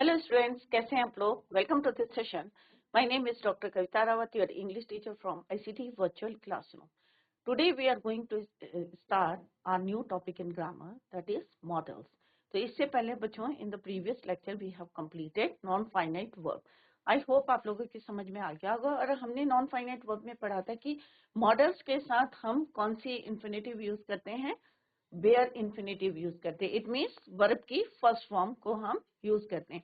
Hello students, कैसे हैं आप लोग? Welcome to this session. My name is Dr. Kavita Rawat, your English teacher from ICT Virtual Classroom. Today we are going to start our new topic in grammar, that is models. तो इससे पहले बच्चों, in the previous lecture we have completed non-finite verb. I hope आप लोगों की समझ में आ गया होगा। और हमने non-finite verb में पढ़ा था कि models के साथ हम कौन सी infinitive यूज करते हैं, वेयर इन्फिनेटिव यूज करते हैं। इट मीन्स वर्ब की फर्स्ट फॉर्म को हम यूज करते हैं।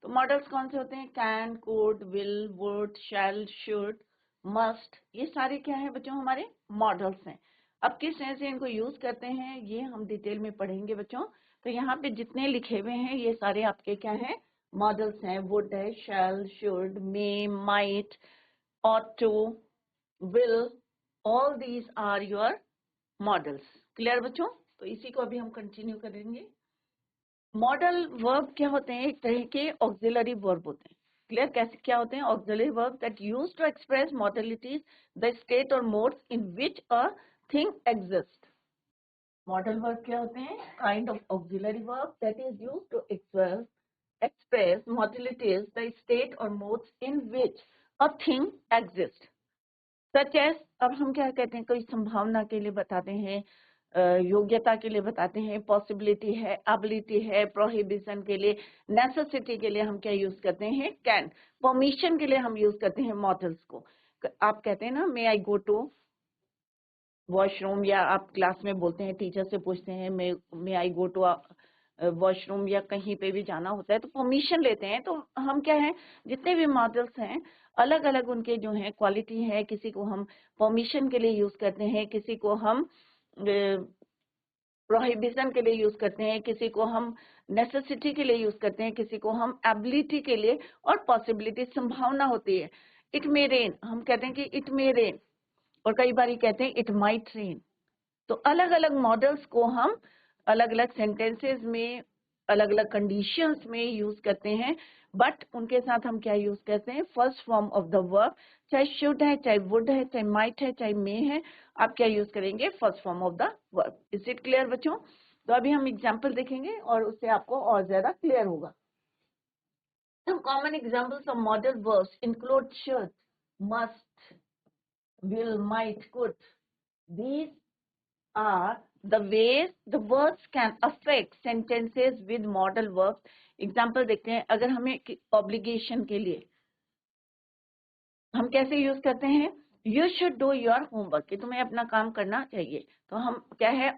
तो मॉडल्स कौन से होते हैं? Can, could, will, would, shall, should, must, ये सारे क्या है बच्चों? हमारे मॉडल्स हैं। अब किस तरह से इनको यूज करते हैं ये हम डिटेल में पढ़ेंगे बच्चों। तो यहाँ पे जितने लिखे हुए हैं ये सारे आपके क्या हैं? मॉडल्स हैं। वुड है, shall, should, may, might, ought to, will, all these are your models. Clear बच्चों? तो इसी को अभी हम कंटिन्यू करेंगे। मॉडल वर्ब क्या होते हैं? एक तरह के ऑक्सिलरी वर्ब होते हैं। क्लियर? कैसे क्या होते हैं? Auxiliary verb that used to express modalities, the state और modes in which a thing exist. Model verb क्या होते हैं? Kind of auxiliary verb that is used to express modalities, the state or modes in which a thing exists. Such as, अब हम क्या कहते हैं? कोई संभावना के लिए बताते हैं, योग्यता के लिए बताते हैं, पॉसिबिलिटी है, एबिलिटी है, प्रोहिबिशन के लिए, नेसेसिटी के लिए हम क्या यूज करते हैं? कैन। परमिशन के लिए हम यूज करते हैं मॉडल्स को। आप कहते हैं ना, मे आई गो टू वॉशरूम, या आप क्लास में बोलते हैं, टीचर से पूछते हैं मे आई गो टू वॉशरूम, या कहीं पे भी जाना होता है तो परमिशन लेते हैं। तो हम क्या है, जितने भी मॉडल्स हैं अलग अलग उनके जो है क्वालिटी है। किसी को हम परमिशन के लिए यूज करते हैं, किसी को हम प्रोहिबिशन के लिए यूज करते हैं, किसी को हम नेसेसिटी के लिए यूज करते हैं, किसी को हम एबिलिटी के लिए, और पॉसिबिलिटी संभावना होती है। इट मे रेन, हम कहते हैं कि इट मे रेन, और कई बार कहते हैं इट माइट रेन। तो अलग अलग मॉडल्स को हम अलग अलग सेंटेंसेस में, अलग अलग कंडीशंस में यूज करते हैं। बट उनके साथ हम क्या यूज करते हैं? First form of the verb, चाहे शुड है, चाहे वुड है, चाहे माइट है, चाहे मे है, आप क्या यूज करेंगे? First form of the verb. Is it clear बच्चों? तो अभी हम एग्जाम्पल देखेंगे और उससे आपको और ज्यादा क्लियर होगा। Some common examples of model verbs include should, must, will, might, could. These are the ways the words can affect sentences with modal verbs. Example देखते हैं। अगर हमें ऑब्लिगेशन के लिए हम कैसे यूज करते हैं? You should do your homework, कि तुम्हें अपना काम करना चाहिए। तो हम क्या है?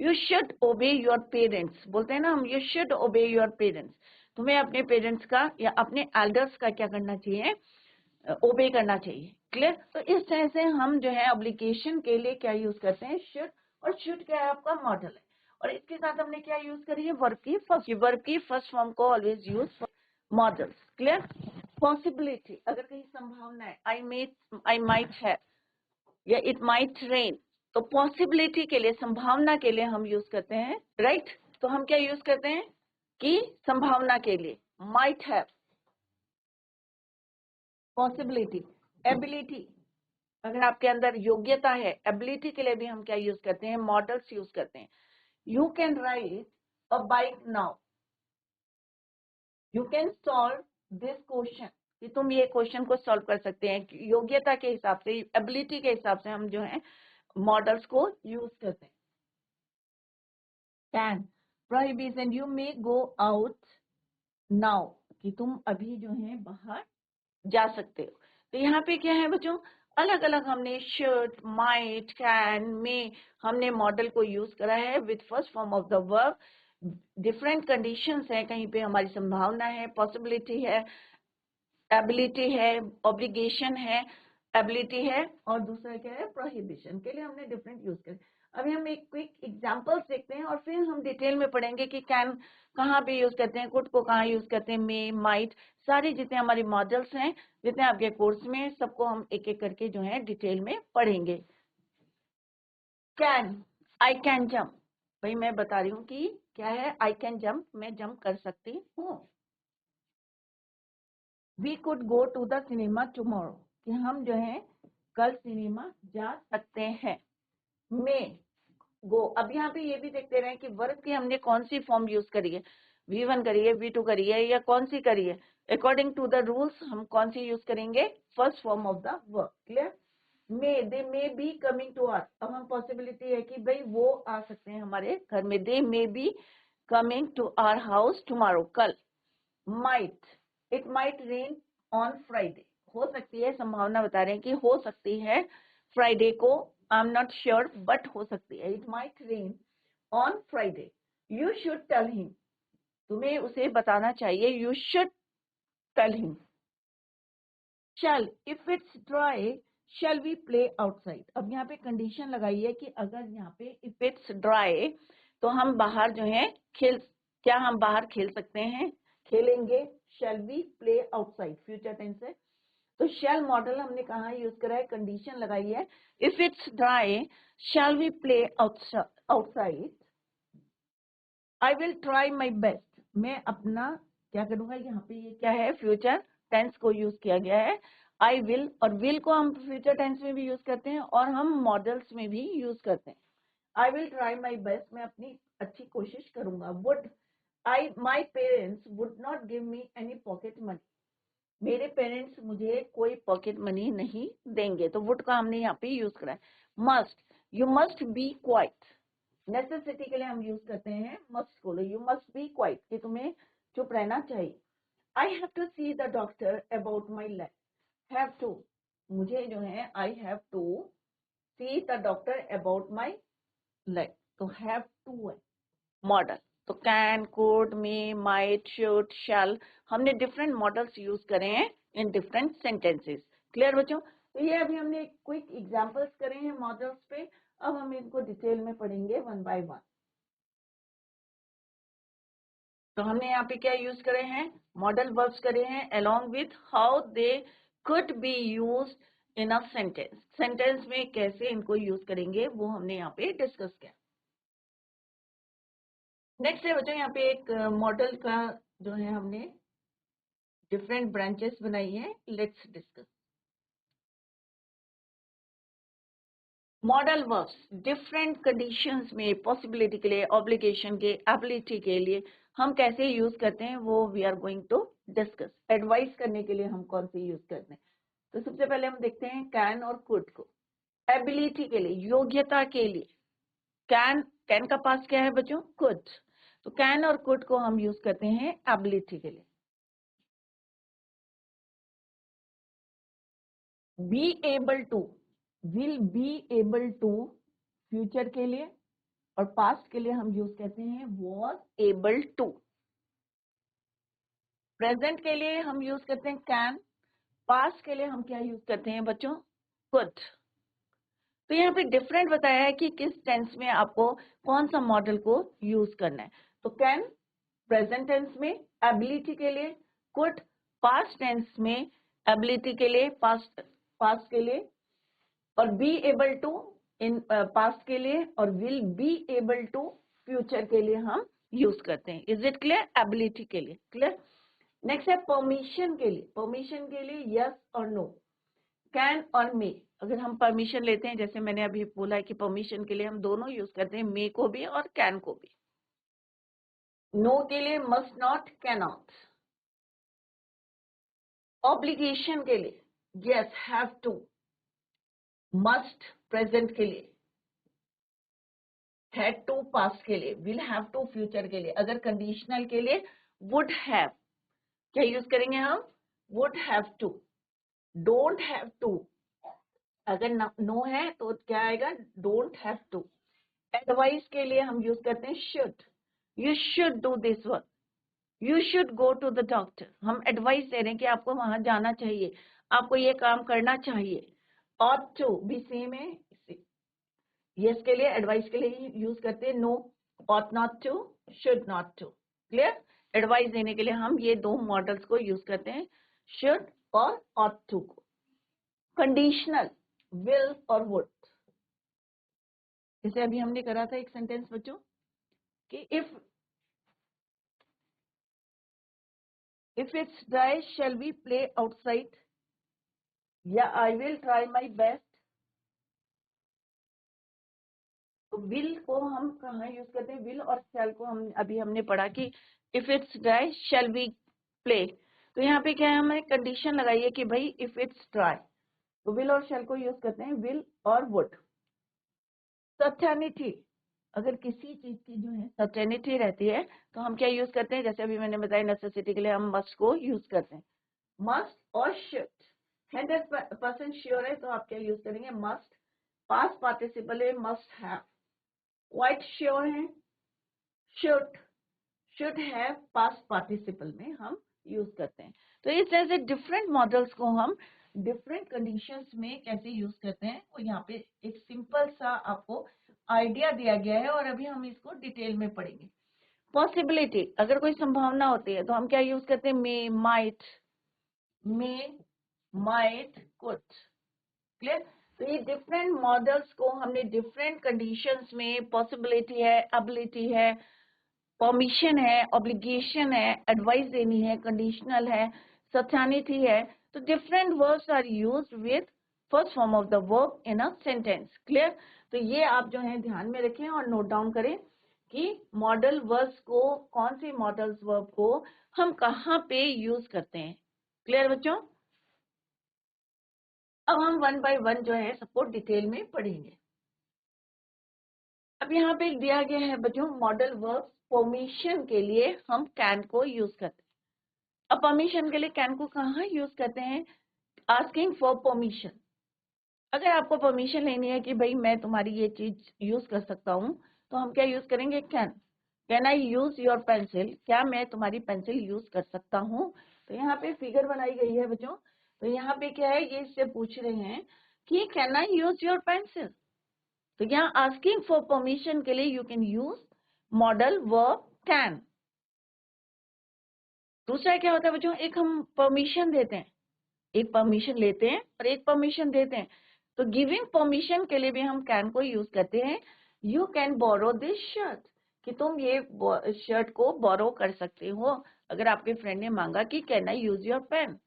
यू शुड ओबे योर पेरेंट्स, बोलते हैं ना हम, यू शुड ओबे योर पेरेंट्स। तुम्हें अपने पेरेंट्स का या अपने एल्डर्स का क्या करना चाहिए? ओबे करना चाहिए। क्लियर? तो इस तरह से हम जो है ऑब्लिगेशन के लिए क्या यूज करते हैं? शुड। और शुड क्या है? आपका मॉडल है। और इसके साथ हमने क्या यूज करी है? वर्ब की फर्स्ट फॉर्म को always use for models. Clear? Possibility, अगर कहीं संभावना है, आई माइट है, या इट माइट रेन, तो पॉसिबिलिटी के लिए, संभावना के लिए हम यूज करते हैं, राइट? तो हम क्या यूज करते हैं कि संभावना के लिए माइट है, पॉसिबिलिटी, एबिलिटी, अगर आपके अंदर योग्यता है, एबिलिटी के लिए भी हम क्या यूज करते हैं? मॉडल्स यूज करते हैं। You can ride a bike now, you can solve this question, कि तुम ये क्वेश्चन को सॉल्व कर सकते हैं। योग्यता के हिसाब से, एबिलिटी के हिसाब से हम जो है मॉडल्स को यूज करते हैं। Can, prohibition, you may go out now, कि तुम अभी जो है बाहर जा सकते हो। तो यहाँ पे क्या है बच्चों? अलग अलग हमने शुड, माइट, कैन, मे, हमने मॉडल को यूज करा है with first form of the verb. Different conditions हैं, कहीं पे हमारी संभावना है, पॉसिबिलिटी है, एबिलिटी है, ऑब्लिगेशन है, एबिलिटी है, और दूसरा क्या है? प्रोहिबिशन के लिए हमने डिफरेंट यूज करे। अभी हम एक क्विक एग्जांपल्स देखते हैं और फिर हम डिटेल में पढ़ेंगे कि कैन कहाँ पे यूज करते हैं, कुड को कहाँ यूज करते हैं, मे, माइट, सारे जितने हमारे मॉडल्स हैं, जितने आपके कोर्स में, सबको हम एक एक करके जो है डिटेल में पढ़ेंगे। कैन, आई कैन जम्प, भाई मैं बता रही हूँ कि क्या है? आई कैन जम्प, मैं जंप कर सकती हूँ। We could go to the cinema tomorrow, कि हम जो है कल सिनेमा जा सकते हैं। मे गो, अब यहाँ पे ये भी देखते रहे कि वर्ब की हमने कौन सी फॉर्म यूज करी है। V1 करिए, V2 करिए या कौन सी करिए, अकॉर्डिंग टू द रूल्स हम कौन सी यूज करेंगे, first form of the verb. Clear? May, they may be coming to our, अब हम पॉसिबिलिटी है कि भाई वो आ सकते हैं हमारे घर में, they may be coming to our house tomorrow, कल। Might, it might rain on Friday, हो सकती है, संभावना बता रहे हैं कि हो सकती है फ्राइडे को, I am not sure but हो सकती है, it might rain on Friday. You should tell him, तुम्हें उसे बताना चाहिए, you should tell him. Shall, if it's dry shall we play outside, अब यहाँ पे कंडीशन लगाई है कि अगर यहाँ पे इफ इट्स ड्राई तो हम बाहर जो है क्या हम बाहर खेल सकते हैं, खेलेंगे। Shall we play outside, future tense है, तो शैल मॉडल हमने कहा यूज करा है, कंडीशन लगाई है, if it's dry shall we play outside, I will try my best, मैं अपना क्या करूंगा, यहाँ पे ये क्या है, फ्यूचर टेंस को यूज किया गया है। आई विल, और विल को हम फ्यूचर टेंस में भी यूज करते हैं और हम मॉडल्स में भी यूज करते हैं। आई विल ट्राई माई बेस्ट, मैं अपनी अच्छी कोशिश करूंगा। Would I, my parents would not give me any pocket money, मेरे पेरेंट्स मुझे कोई पॉकेट मनी नहीं देंगे, तो वुड का हमने यहाँ पे यूज करा है। Must, you must be quite, necessity के लिए हम यूज करते हैं मस्ट को, यू मस्ट बी क्वाइट, कि तुम्हें चुप रहना चाहिए। I have to see the doctor about my leg, have to, मुझे जो है I have to see the doctor about my leg, तो हैव टू है मॉडल। तो can, could, may, might, should, shall, हमने डिफरेंट मॉडल्स यूज करे हैं in different sentences. Clear बच्चों? तो ये अभी हमने क्विक एग्जांपल्स करे हैं मॉडल्स पे, अब हम इनको डिटेल में पढ़ेंगे वन बाय वन। तो हमने यहाँ पे क्या यूज करे हैं, मॉडल वर्ब्स करे हैं along with how they could be used in a sentence, sentence में कैसे इनको यूज करेंगे वो हमने यहाँ पे डिस्कस किया। नेक्स्ट है बच्चों, यहाँ पे एक मॉडल का जो है हमने डिफरेंट ब्रांचेस बनाई हैं, let's discuss. Modal verbs different conditions में, पॉसिबिलिटी के लिए, ऑब्लिगेशन के, एबिलिटी के लिए हम कैसे यूज करते हैं वो we are going to discuss. Advice करने के लिए हम कौन से यूज करते हैं, तो सबसे पहले हम देखते हैं कैन और कुड को। एबिलिटी के लिए, योग्यता के लिए, कैन, कैन का पास क्या है बच्चों, कुड, तो कैन और कुड को हम यूज करते हैं एबिलिटी के लिए। Be able to, will be able to future के लिए, और पास्ट के लिए हम यूज करते हैं वॉज एबल टू। प्रेजेंट के लिए हम यूज करते हैं कैन, पास्ट के लिए हम क्या यूज करते हैं बच्चों, कुड। तो यहाँ पे डिफरेंट बताया है कि किस टेंस में आपको कौन सा मॉडल को यूज करना है। तो कैन प्रेजेंट टेंस में एबिलिटी के लिए, कुड पास्ट टेंस में एबिलिटी के लिए, पास्ट के लिए, और be able to in past के लिए, और will be able to future के लिए हम यूज करते हैं। Is it clear? एबिलिटी के लिए क्लियर। नेक्स्ट है परमिशन के लिए, परमिशन के लिए यस और नो, कैन और मे। अगर हम परमिशन लेते हैं, जैसे मैंने अभी बोला है कि परमिशन के लिए हम दोनों यूज करते हैं, मे को भी और कैन को भी। नो के लिए must not, can not. Obligation के लिए yes, have to. Must present के लिए, हैड टू पास्ट के लिए, विल हैव टू फ्यूचर के लिए। अगर कंडीशनल के लिए वुड हैव, क्या यूज करेंगे हम, would have to. Don't have to, अगर नो है तो क्या आएगा, डोंट हैव टू। एडवाइस के लिए हम यूज करते हैं should, you should do this work, you should go to the doctor. हम एडवाइस दे रहे हैं कि आपको वहां जाना चाहिए, आपको ये काम करना चाहिए। ऑट टू भी सेम है, यस के लिए, एडवाइस के लिए यूज करते हैं no, ought not to, should not to. Clear? Advice देने के लिए हम ये दो मॉडल्स को यूज करते हैं, शुड और ऑट टू को। कंडीशनल विल और वुड, जैसे अभी हमने करा था एक सेंटेंस बच्चों कि if it's dry shall we play outside, या I will try my best. तो विल को हम कहाँ यूज करते हैं, विल और शैल को हम अभी हमने पढ़ा कि if it's dry shall we play. तो यहाँ पे क्या है, हमें कंडीशन लगाई है कि भाई इफ इट्स ड्राई, तो विल और शैल को यूज करते हैं, विल और वुड। सर्टेनिटी, अगर किसी चीज की जो है सर्टेनिटी रहती है तो हम क्या यूज करते हैं, जैसे अभी मैंने बताया नेसेसिटी के लिए हम मस्ट को यूज करते हैं, मस्ट और शुड। 100% श्योर है तो आप क्या यूज करेंगे, मस्ट। पास्ट पार्टिसिपल है, मस्ट हैव। क्वाइट श्योर है, शुड हैव पास्ट पार्टिसिपल में हम यूज करते हैं। तो इस तरह से डिफरेंट मॉडल्स को हम डिफरेंट कंडीशंस में कैसे यूज करते हैं, वो यहाँ पे एक सिंपल सा आपको आइडिया दिया गया है और अभी हम इसको डिटेल में पढ़ेंगे। पॉसिबिलिटी, अगर कोई संभावना होती है तो हम क्या यूज करते हैं, मे माइट कुड। क्लियर। तो ये डिफरेंट मॉडल्स को हमने डिफरेंट कंडीशंस में, पॉसिबिलिटी है, एबिलिटी है, परमिशन है, ऑब्लिगेशन है, एडवाइस देनी है, कंडीशनल है, सर्टेनिटी है, तो different words are used with first form of the verb in a sentence. Clear. तो ये आप जो है ध्यान में रखें और नोट डाउन करें कि मॉडल वर्ब्स को, कौन से मॉडल्स वर्ब को हम कहाँ पे यूज करते हैं। क्लियर बच्चों। अब हम वन बाय वन जो है सबको डिटेल में पढ़ेंगे। अब यहाँ पे दिया गया है बच्चों मॉडल वर्ब्स, परमिशन के लिए हम कैन को यूज करते हैं। अब परमिशन के लिए कैन को कहाँ यूज करते हैं, आस्किंग फॉर परमिशन। अगर आपको परमिशन लेनी है कि भाई मैं तुम्हारी ये चीज यूज कर सकता हूँ, तो हम क्या यूज करेंगे, can I use your pencil, क्या मैं तुम्हारी पेंसिल यूज कर सकता हूँ। तो यहाँ पे फिगर बनाई गई है बच्चों। तो यहाँ पे क्या है, ये इससे पूछ रहे हैं कि can I use your pencil. तो यहाँ आस्किंग फॉर परमिशन के लिए you can use model verb can. दूसरा क्या होता है बच्चों, एक हम परमिशन देते हैं, एक परमिशन लेते हैं और एक परमिशन देते हैं। तो गिविंग परमिशन के लिए भी हम कैन को यूज करते हैं, you can borrow this shirt, कि तुम ये शर्ट को बोरो कर सकते हो। अगर आपके फ्रेंड ने मांगा कि can I use your pen,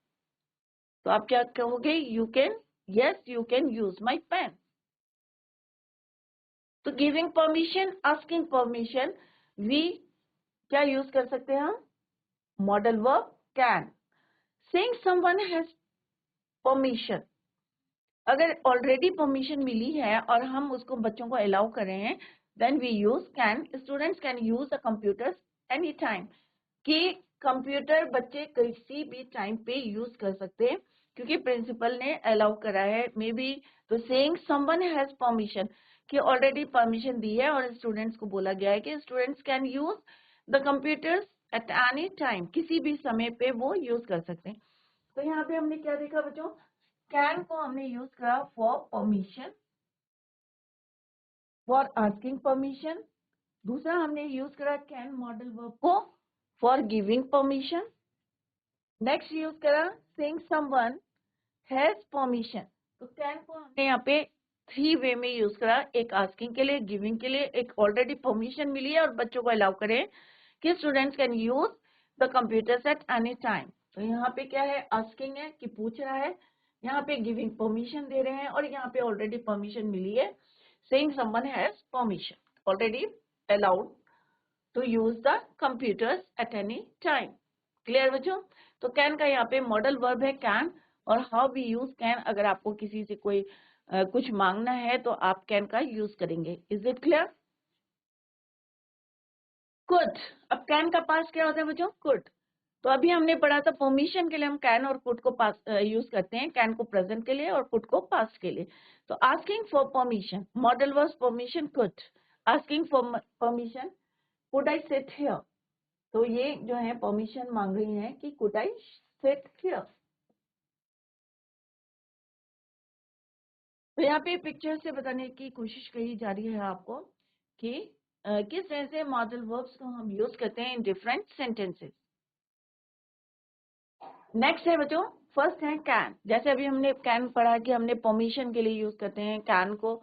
तो आप क्या कहोगे, you can, yes you can use my pen. तो giving permission, asking permission, we क्या यूज कर सकते हैं हम, model verb can. Saying someone has permission, अगर ऑलरेडी परमिशन मिली है और हम उसको बच्चों को अलाउ कर रहे हैं, then we use can. Students can use the computers any time, कि कंप्यूटर बच्चे किसी भी टाइम पे यूज कर सकते हैं क्योंकि प्रिंसिपल ने अलाउ करा है। मे बी तो सेइंग समवन हैज परमिशन, कि ऑलरेडी परमिशन दी है और स्टूडेंट्स को बोला गया है कि students can use the computers at any time, किसी भी समय पे वो यूज कर सकते हैं। तो यहाँ पे हमने क्या देखा बच्चों, कैन को हमने यूज करा for permission, for asking permission. दूसरा हमने यूज करा कैन मॉडल वर्ब को for giving permission. Next use करा सेइंग समवन हैज परमिशन। तो कैन को हमने यहाँ पे 3 वे में यूज करा, एक आस्किंग के लिए, गिविंग के लिए, एक ऑलरेडी परमिशन मिली है और बच्चों को अलाउ करें कि students can use the computers at any time. तो यहाँ पे क्या है, आस्किंग है कि पूछ रहा है, यहाँ पे गिविंग परमिशन दे रहे हैं और यहाँ पे ऑलरेडी परमिशन मिली है, saying someone has permission, already allowed to use the computers at any time. Clear बच्चों। तो कैन का यहाँ पे मॉडल वर्ब है कैन, और हाउ वी यूज कैन, अगर आपको किसी से कोई कुछ मांगना है तो आप कैन का यूज करेंगे। Is it clear. कुड, अब कैन का पास क्या होता है बच्चों, कुड। तो अभी हमने पढ़ा था परमिशन के लिए हम कैन और कुड को पास यूज करते हैं, कैन को प्रेजेंट के लिए और कुड को पास्ट के लिए। तो asking for permission, modal verb permission could, asking for permission could I sit here. तो ये जो है परमिशन मांग रही हैं कि कुड आई सिट हियर। तो यहाँ पे पिक्चर से बताने की कोशिश करी जा रही है आपको कि किस तरह से मॉडल वर्ब्स को हम यूज करते हैं इन डिफरेंट सेंटेंसेस। नेक्स्ट है बच्चों, फर्स्ट है कैन। जैसे अभी हमने कैन पढ़ा कि हमने परमिशन के लिए यूज करते हैं कैन को,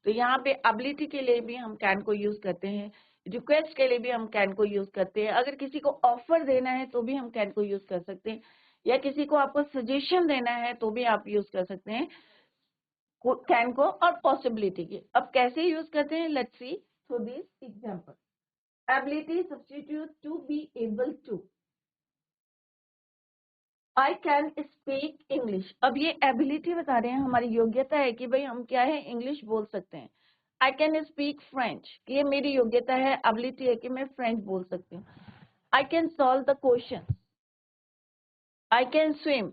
तो यहाँ पे एबिलिटी के लिए भी हम कैन को यूज करते हैं, रिक्वेस्ट के लिए भी हम कैन को यूज करते हैं, अगर किसी को ऑफर देना है तो भी हम कैन को यूज कर सकते हैं, या किसी को आपको सजेशन देना है तो भी आप यूज कर सकते हैं कैन को। और पॉसिबिलिटी की अब कैसे यूज करते हैं, let's see through this example. Ability substitute to be able to. I can speak English. अब ये ability बता रहे हैं, हमारी योग्यता है कि भाई हम क्या है, इंग्लिश बोल सकते हैं. I can speak French. ये मेरी योग्यता है, ability है कि मैं फ्रेंच बोल सकती हूँ. I can solve the question. I can swim.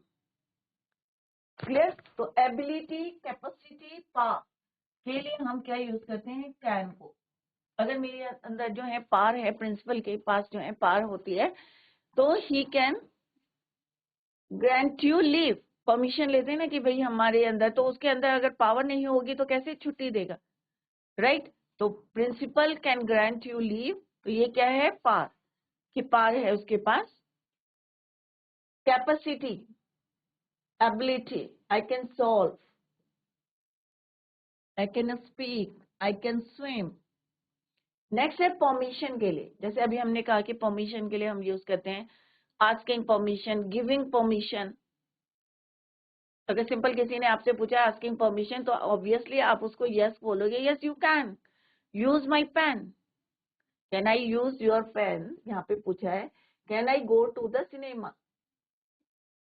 Clear. तो ability, capacity, power के लिए हम क्या यूज करते हैं, can को. अगर मेरे अंदर जो है पार है, प्रिंसिपल के पास जो है पार होती है, तो he can grant you leave. Permission लेते हैं ना कि भाई हमारे अंदर, तो उसके अंदर अगर पावर नहीं होगी तो कैसे छुट्टी देगा, राइट. तो principal can grant you leave, तो ये क्या है, पार, कि पार है उसके पास. Capacity, ability, I can solve, I can speak, I can swim. Next है परमिशन के लिए. जैसे अभी हमने कहा कि परमिशन के लिए हम यूज करते हैं आस्किंग परमिशन, गिविंग परमिशन. अगर सिंपल किसी ने आपसे पूछा आस्किंग परमिशन, तो ऑब्वियसली आप उसको यस बोलोगे, yes you can use my pen. Can I use your pen, यहाँ पे पूछा है. Can I go to the cinema,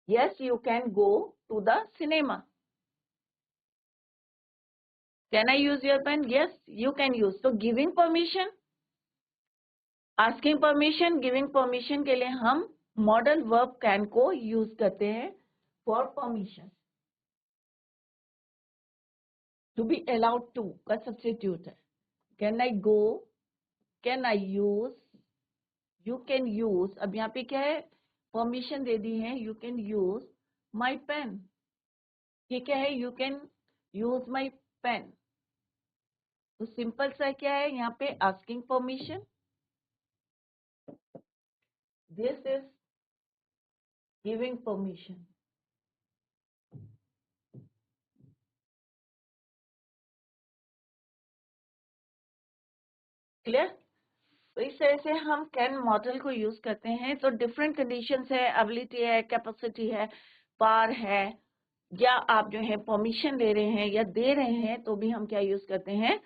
yes you can go to the cinema. Can I use your pen, yes you can use. तो giving permission, asking permission, giving permission के लिए हम model verb can को use करते हैं for permission. To be allowed to का substitute है. Can I go, can I use, you can use. अब यहाँ पे क्या है, परमिशन दे दी है, you can use my pen. ये क्या है, you can use my pen. तो सिंपल सा क्या है यहाँ पे, asking permission, this is giving permission. Clear. तो इस तरह से हम कैन मॉडल को यूज करते हैं. तो डिफरेंट कंडीशंस है, एबिलिटी है, कैपेसिटी है, पार है, या आप जो है परमिशन ले रहे हैं या दे रहे हैं, तो भी हम क्या यूज करते हैं,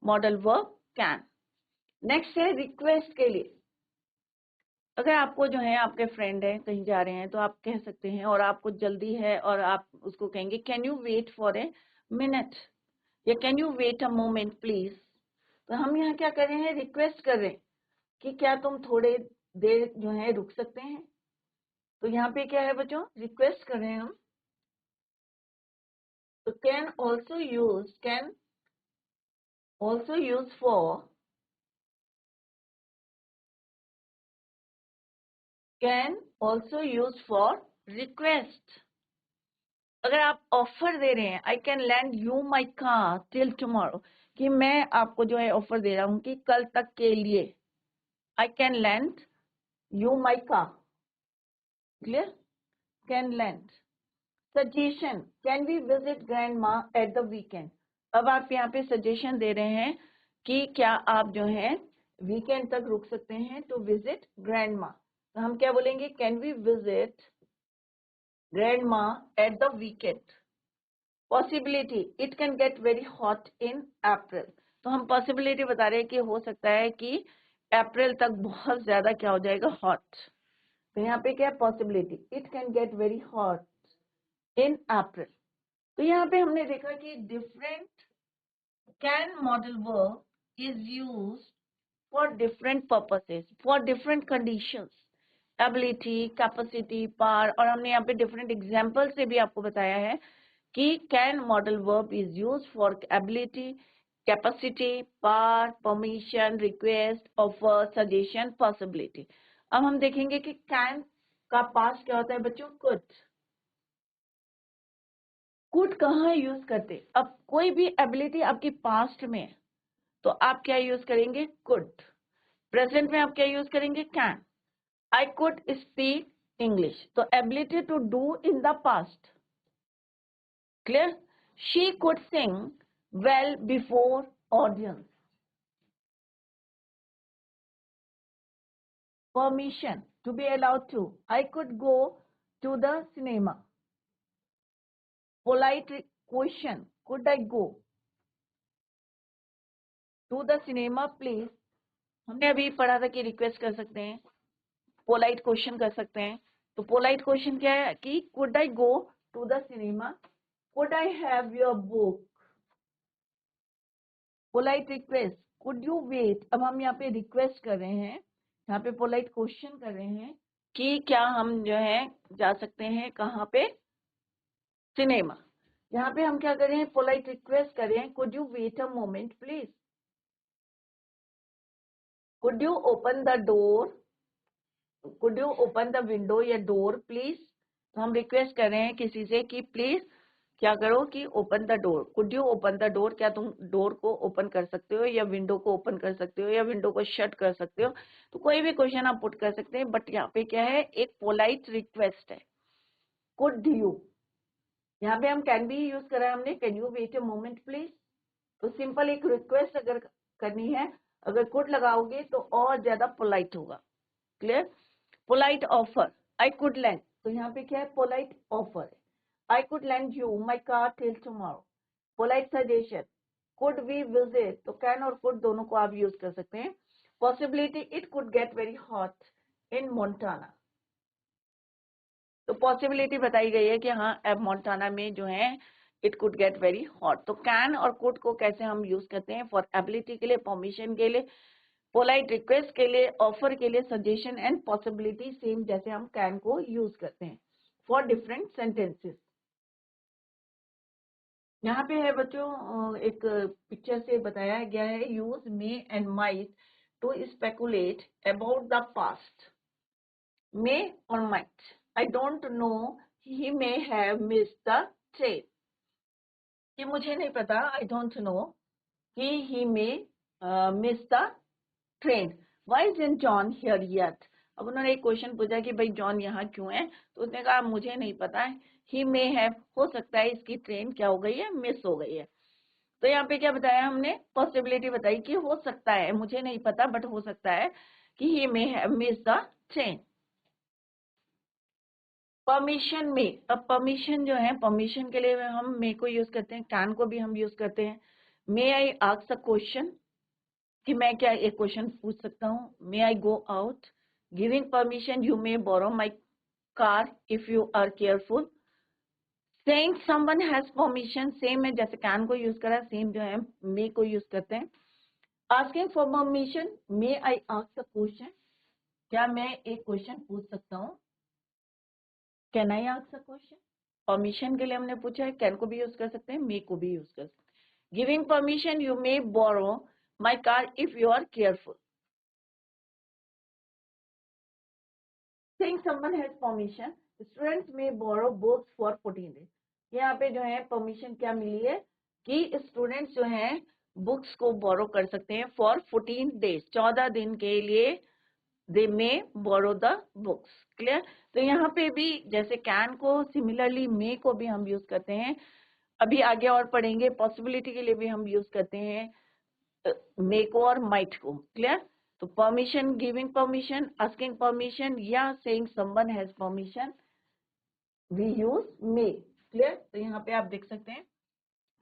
मॉडल वर्ब कैन. नेक्स्ट है रिक्वेस्ट के लिए. अगर आपको जो है, आपके फ्रेंड है, कहीं जा रहे हैं, तो आप कह सकते हैं, और आपको जल्दी है और आप उसको कहेंगे can you wait for a minute, या can you wait a moment please. तो हम यहाँ क्या कर रहे हैं, रिक्वेस्ट कर रहे हैं कि क्या तुम थोड़े देर जो है रुक सकते हैं. तो यहाँ पे क्या है बच्चों, रिक्वेस्ट कर रहे हैं हम. तो can also use for, can also use for request. अगर आप ऑफर दे रहे हैं, आई can lend you my car till tomorrow, कि मैं आपको जो है ऑफर दे रहा हूं कि कल तक के लिए, I can lend you my car. Clear. Can lend. Suggestion, can we visit grandma at the weekend. अब आप यहाँ पे सजेशन दे रहे हैं कि क्या आप जो है वीकेंड तक रुक सकते हैं टू विजिट ग्रैंड माँ. तो हम क्या बोलेंगे, can we visit grandma at the weekend. Possibility, it can get very hot in April. तो हम पॉसिबिलिटी बता रहे हैं कि हो सकता है कि अप्रैल तक बहुत ज्यादा क्या हो जाएगा, हॉट. तो यहाँ पे क्या है, possibility, it can get very hot in April. तो यहाँ पे हमने देखा कि different can model verb is used for different purposes, for different conditions, ability, capacity, power. और हमने यहाँ पे डिफरेंट एग्जाम्पल से भी आपको बताया है कि can model verb is use for ability, capacity, power, permission, request, offer, suggestion, possibility. अब हम देखेंगे कि कैन का पास्ट क्या होता है बच्चों, कुड कहाँ यूज करते. अब कोई भी एबिलिटी आपकी पास्ट में है, तो आप क्या यूज करेंगे, कुड. प्रेजेंट में आप क्या यूज करेंगे, can. I could speak English, तो ability to do in the past. Clear. She could sing well before audience. Permission, to be allowed to, I could go to the cinema. Polite question, could I go to the cinema please. हमने अभी पढ़ा था कि request कर सकते हैं, polite question कर सकते हैं। तो पोलाइट क्वेश्चन क्या है कि could I go to the cinema, could I have your book. Polite request, could you wait. अब हम यहाँ पे रिक्वेस्ट कर रहे हैं, यहाँ पे पोलाइट क्वेश्चन कर रहे हैं कि क्या हम जो है जा सकते हैं कहाँ पे, सिनेमा। यहाँ पे हम क्या कर रहे हैं, पोलाइट रिक्वेस्ट कर रहे हैं, could you wait a moment please, could you open the door, could you open the window या डोर प्लीज। तो हम रिक्वेस्ट कर रहे हैं किसी से कि प्लीज क्या करो कि open the door, could you open the door, क्या तुम डोर को ओपन कर सकते हो या विंडो को ओपन कर सकते हो या विंडो को शट कर सकते हो। तो कोई भी क्वेश्चन आप पुट कर सकते हैं, बट यहाँ पे क्या है, एक पोलाइट रिक्वेस्ट है, कुड यू। यहाँ पे हम कैन भी यूज करा है हमने, can you wait a moment please. तो सिंपल एक रिक्वेस्ट अगर करनी है, अगर कुड लगाओगे तो और ज्यादा पोलाइट होगा। Clear. Polite offer, I could lend, तो यहाँ पे क्या है, पोलाइट ऑफर है, I could lend you my car till tomorrow. Polite suggestion, could we visit, तो कैन और कुड दोनों को आप यूज कर सकते हैं। Possibility, it could get very hot in Montana, तो पॉसिबिलिटी बताई गई है कि हाँ अब मोन्टाना में जो है it could get very hot. तो कैन और कुड को कैसे हम यूज करते हैं, फॉर एबिलिटी के लिए, परमिशन के लिए, पोलाइट रिक्वेस्ट के लिए, ऑफर के लिए, सजेशन एंड पॉसिबिलिटी सेम जैसे हम कैन को यूज करते हैं फॉर डिफरेंट सेंटेंसेस। यहाँ पे है बच्चों, एक पिक्चर से बताया गया है, use may and might to speculate about the past. May और might, I don't know, he may have missed the train, कि मुझे नहीं पता, आई डोंट नो कि he may miss the train, why isn't John here yet. अब उन्होंने एक question पूछा कि भाई जॉन यहाँ क्यों है, तो उसने कहा मुझे नहीं पता है, ही मे हैव, हो सकता है इसकी ट्रेन क्या हो गई है, मिस हो गई है। तो यहाँ पे क्या बताया हमने, पॉसिबिलिटी बताई कि हो सकता है, मुझे नहीं पता बट हो सकता है कि he may have miss the train. Permission में, अब परमिशन जो है, परमिशन के लिए हम मे को यूज करते हैं, कैन को भी हम यूज करते हैं। मे आई आस्क अ क्वेश्चन, कि मैं क्या एक क्वेश्चन पूछ सकता हूँ, may I go out, giving permission, you may borrow my car if you are careful. Saying someone has permission, same है जैसे कैन को यूज करा, सेम जो है मे को यूज करते हैं। Asking for permission, may I ask a question, क्या मैं एक क्वेश्चन पूछ सकता हूँ, can I ask a question. Permission के लिए हमने पूछा है, कैन को भी यूज कर सकते हैं, मे को भी यूज कर सकते हैं। Giving permission, you may borrow my car if you are careful. Saying someone has permission, students may borrow books for 14 days. यहाँ पे जो है परमिशन क्या मिली है कि स्टूडेंट्स जो हैं बुक्स को बोरो कर सकते हैं फॉर 14 डेज, 14 दिन के लिए दे मे बोरो द बुक्स। क्लियर। तो यहाँ पे भी जैसे कैन को सिमिलरली मे को भी हम यूज करते हैं, अभी आगे और पढ़ेंगे। पॉसिबिलिटी के लिए भी हम यूज करते हैं मे को और माइट को। क्लियर। तो permission, giving permission, asking permission या saying someone has permission, we use may. Clear. तो यहाँ पे आप देख सकते हैं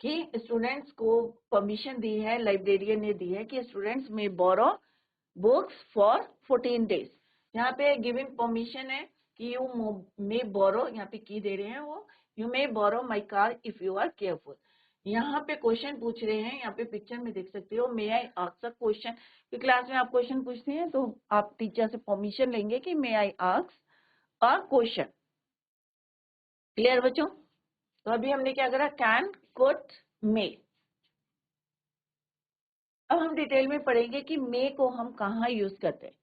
कि स्टूडेंट्स को परमिशन दी है, लाइब्रेरियन ने दी है कि स्टूडेंट्स में बोरो बुक्स फॉर 14 डेज। यहाँ पे गिविंग परमिशन है कि यू मे बोरो, यहाँ पे की दे रहे हैं वो, you may borrow my car if you are careful. यहाँ पे क्वेश्चन पूछ रहे हैं, यहाँ पे पिक्चर में देख सकते हो, मे आई आस्क अ क्वेश्चन, कि क्लास में आप क्वेश्चन पूछते हैं तो आप टीचर से परमिशन लेंगे कि may I ask a question. Clear बच्चों। तो अभी हमने क्या करा, कैन, कुड, मे। अब हम डिटेल में पढ़ेंगे कि मे को हम कहाँ यूज करते हैं।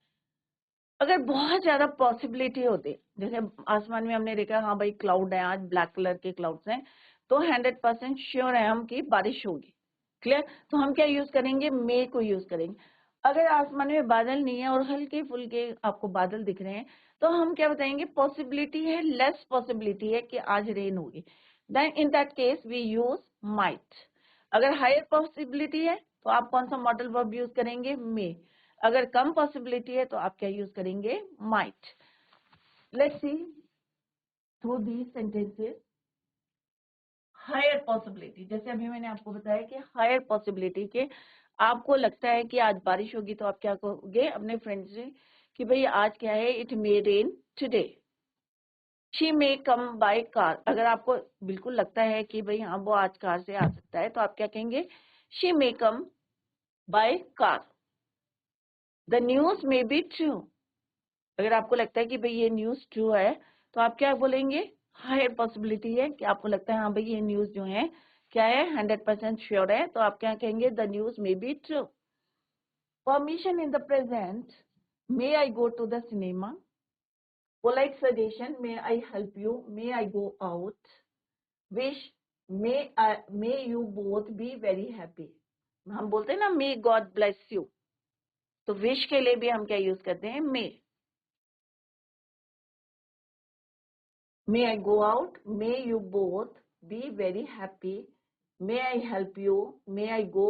अगर बहुत ज्यादा पॉसिबिलिटी होती, जैसे आसमान में हमने देखा हाँ भाई क्लाउड है, आज ब्लैक कलर के क्लाउड्स हैं, तो 100% श्योर है हम कि बारिश होगी। क्लियर। तो हम क्या यूज करेंगे, मे को यूज करेंगे। अगर आसमान में बादल नहीं है और हल्के फुल्के आपको बादल दिख रहे हैं, तो हम क्या बताएंगे, पॉसिबिलिटी है, लेस पॉसिबिलिटी है कि आज रेन होगी, then in that case we use might. अगर हायर पॉसिबिलिटी है तो आप कौन सा मॉडल वर्ब यूज करेंगे, मे। अगर कम पॉसिबिलिटी है तो आप क्या यूज करेंगे, might. Let's see through these sentences. Higher possibility, जैसे अभी मैंने आपको बताया कि हायर पॉसिबिलिटी के आपको लगता है कि आज बारिश होगी तो आप क्या कहोगे अपने फ्रेंड से कि भाई आज क्या है, it may rain today. She may come by car, अगर आपको बिल्कुल लगता है कि भाई हाँ वो आज कार से आ सकता है तो आप क्या कहेंगे, she may come by car. The news may be true, अगर आपको लगता है कि भाई ये न्यूज ट्रू है तो आप क्या बोलेंगे, हायर पॉसिबिलिटी है कि आपको लगता है हाँ भाई ये न्यूज जो है क्या है 100% श्योर है, तो आप क्या कहेंगे, the news may be true. Permission in the present, may I go to the cinema. Polite suggestion, may I help you, may I go out. Wish, may you both be very happy. हम बोलते हैं ना may God bless you, तो wish के लिए भी हम क्या यूज करते हैं, may. May I go out? May you both be very happy. May I help you? May I go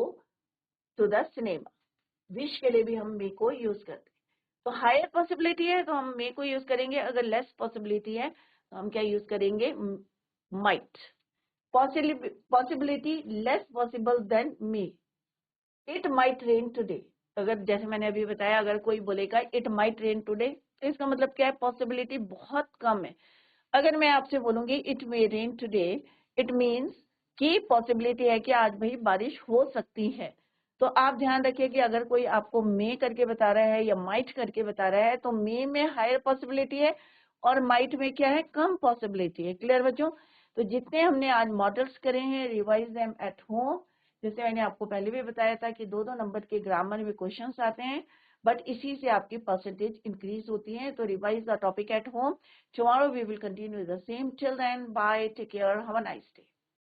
to the cinema? Wish के लिए भी हम मे को यूज करते हैं। तो हायर पॉसिबिलिटी है तो हम मे को यूज करेंगे, अगर लेस पॉसिबिलिटी है तो हम क्या यूज करेंगे, might. Possibility less possible than may, it might rain today. अगर जैसे मैंने अभी बताया, अगर कोई बोलेगा इट माइट रेन टुडे तो इसका मतलब क्या है, पॉसिबिलिटी बहुत कम है। अगर मैं आपसे बोलूंगी it may rain today, it means कि पॉसिबिलिटी है कि आज भाई बारिश हो सकती है। तो आप ध्यान रखिए कि अगर कोई आपको मे करके बता रहा है या माइट करके बता रहा है तो मे में हायर पॉसिबिलिटी है और माइट में क्या है, कम पॉसिबिलिटी है। क्लियर बच्चों? तो जितने हमने आज मॉडल्स करे हैं, रिवाइज देम एट होम। जैसे मैंने आपको पहले भी बताया था कि 2-2 नंबर के ग्रामर में क्वेश्चंस आते हैं, बट इसी से आपकी परसेंटेज इंक्रीज होती है। तो revise the topic at home. Tomorrow we will continue the same. Till then, bye. Take care. Have a nice day.